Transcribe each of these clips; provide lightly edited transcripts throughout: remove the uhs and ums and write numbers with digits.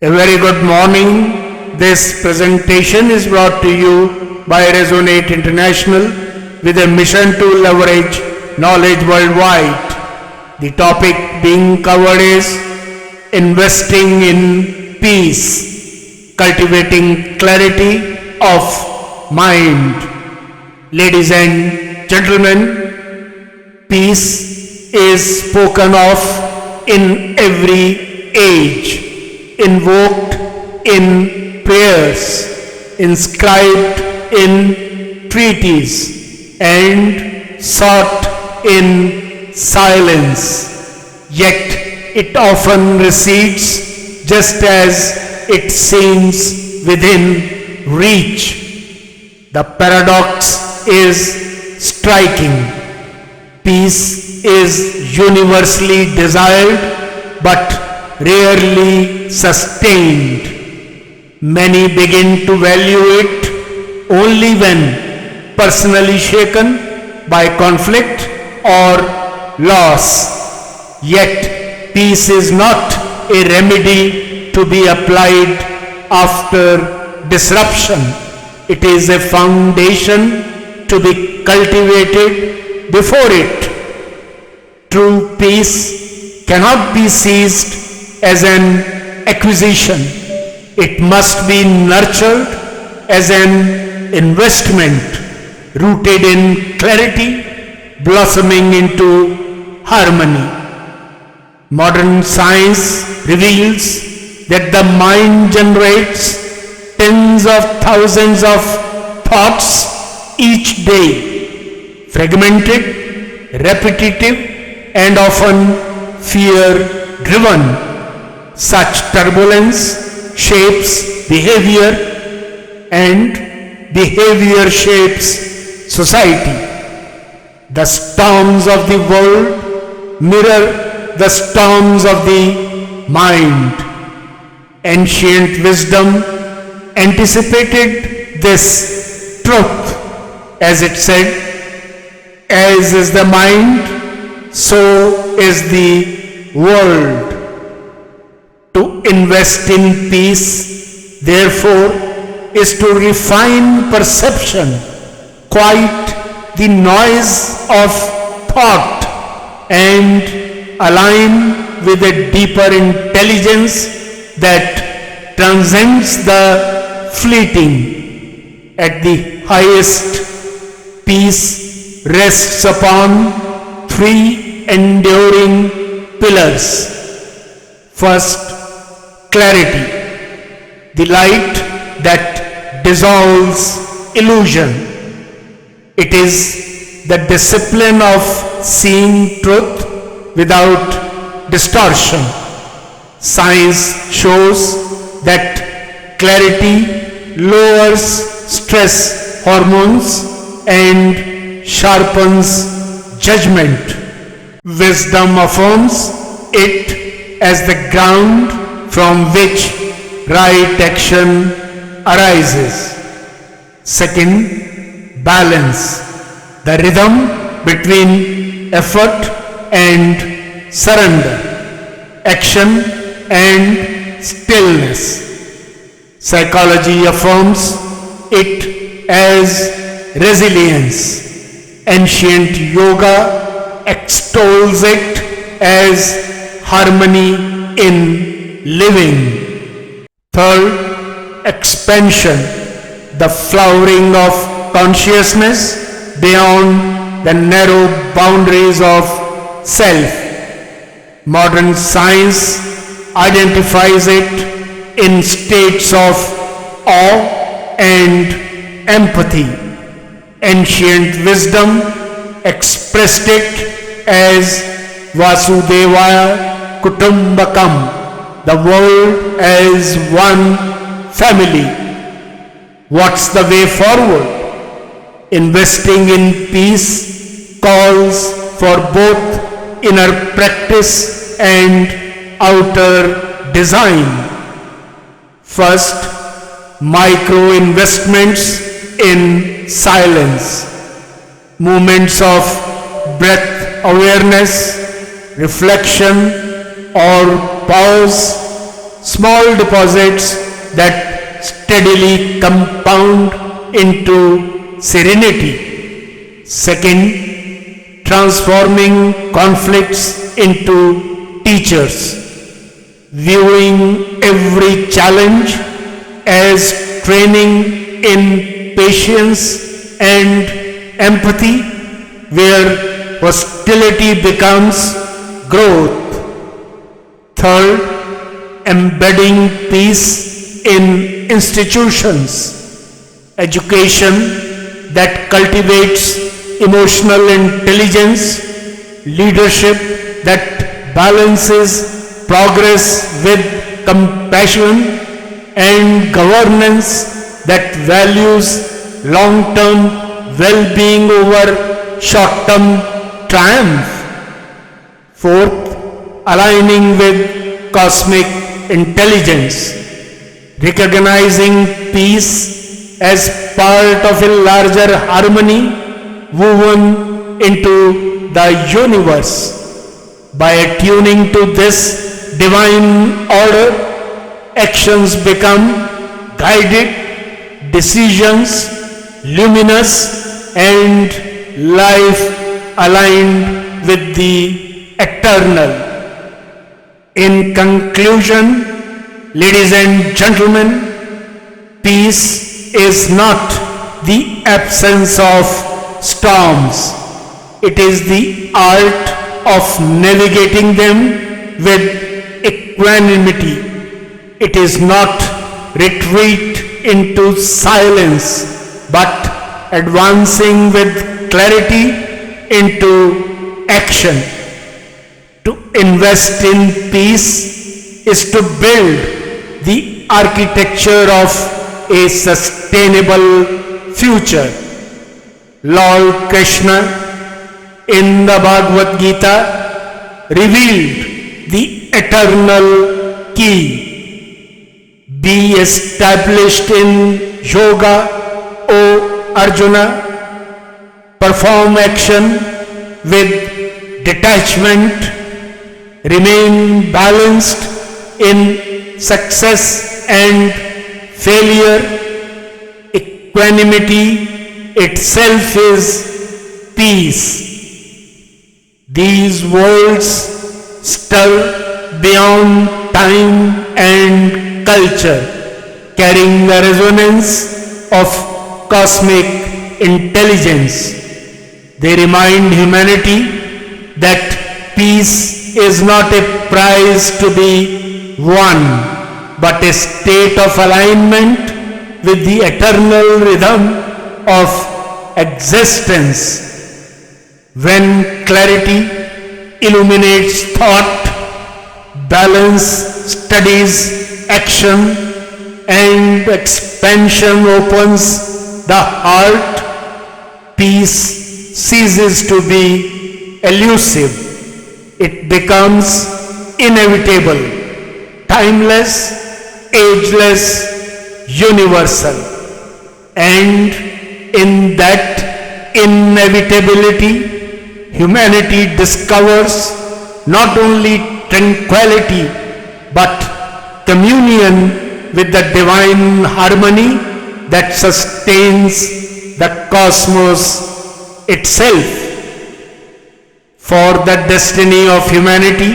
A very good morning. This presentation is brought to you by Resonate International with a mission to leverage knowledge worldwide. The topic being covered is investing in peace, cultivating clarity of mind. Ladies and gentlemen, peace is spoken of in every age, invoked in prayers, inscribed in treaties, and sought in silence. Yet it often recedes just as it seems within reach. The paradox is striking. Peace is universally desired, but rarely sustained. Many begin to value it only when personally shaken by conflict or loss. Yet, peace is not a remedy to be applied after disruption. It is a foundation to be cultivated before it. True peace cannot be seized as an acquisition. It must be nurtured as an investment rooted in clarity, blossoming into harmony. Modern science reveals that the mind generates tens of thousands of thoughts each day, fragmented, repetitive, and often fear-driven. Such turbulence shapes behavior, and behavior shapes society. The storms of the world mirror the storms of the mind. Ancient wisdom anticipated this truth as it said, "As is the mind, so is the world." To invest in peace, therefore, is to refine perception, quiet the noise of thought, and align with a deeper intelligence that transcends the fleeting. At the highest, peace rests upon three enduring pillars. First, clarity, the light that dissolves illusion. It is the discipline of seeing truth without distortion. Science shows that clarity lowers stress hormones and sharpens judgment. Wisdom affirms it as the ground from which right action arises. Second, balance, the rhythm between effort and surrender, action and stillness. Psychology affirms it as resilience. Ancient yoga extols it as harmony in living. Third, expansion, the flowering of consciousness beyond the narrow boundaries of self. Modern science identifies it in states of awe and empathy. Ancient wisdom expressed it as Vasudevaya Kutumbakam, the world as one family. What's the way forward? Investing in peace calls for both inner practice and outer design. First, micro investments in silence, moments of breath awareness, reflection, or pause small deposits that steadily compound into serenity. Second, transforming conflicts into teachers, viewing every challenge as training in patience and empathy, where hostility becomes growth. Third, embedding peace in institutions, education that cultivates emotional intelligence, leadership that balances progress with compassion, and governance that values long-term well-being over short-term triumph. Fourth, aligning with cosmic intelligence, recognizing peace as part of a larger harmony woven into the universe. By attuning to this divine order, actions become guided, decisions luminous, and life aligned with the eternal. In conclusion, ladies and gentlemen, peace is not the absence of storms. It is the art of navigating them with equanimity. It is not retreat into silence, but advancing with clarity into action. To invest in peace is to build the architecture of a sustainable future. Lord Krishna in the Bhagavad Gita revealed the eternal key. Be established in yoga, O Arjuna. Perform action with detachment. Remain balanced in success and failure. Equanimity itself is peace. These words stir beyond time and culture, carrying the resonance of cosmic intelligence. They remind humanity that peace is not a prize to be won, but a state of alignment with the eternal rhythm of existence. When clarity illuminates thought, balance studies action, and expansion opens the heart, peace ceases to be elusive. It becomes inevitable, timeless, ageless, universal. And in that inevitability, humanity discovers not only tranquility but communion with the divine harmony that sustains the cosmos itself. For the destiny of humanity,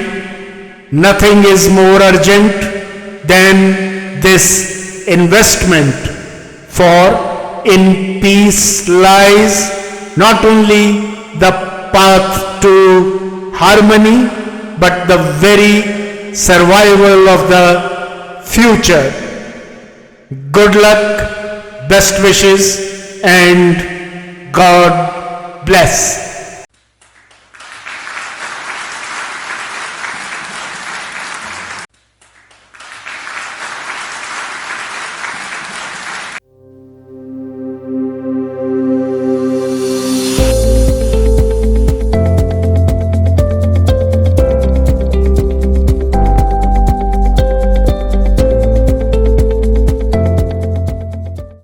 nothing is more urgent than this investment. For in peace lies not only the path to harmony, but the very survival of the future. Good luck, best wishes, and God bless.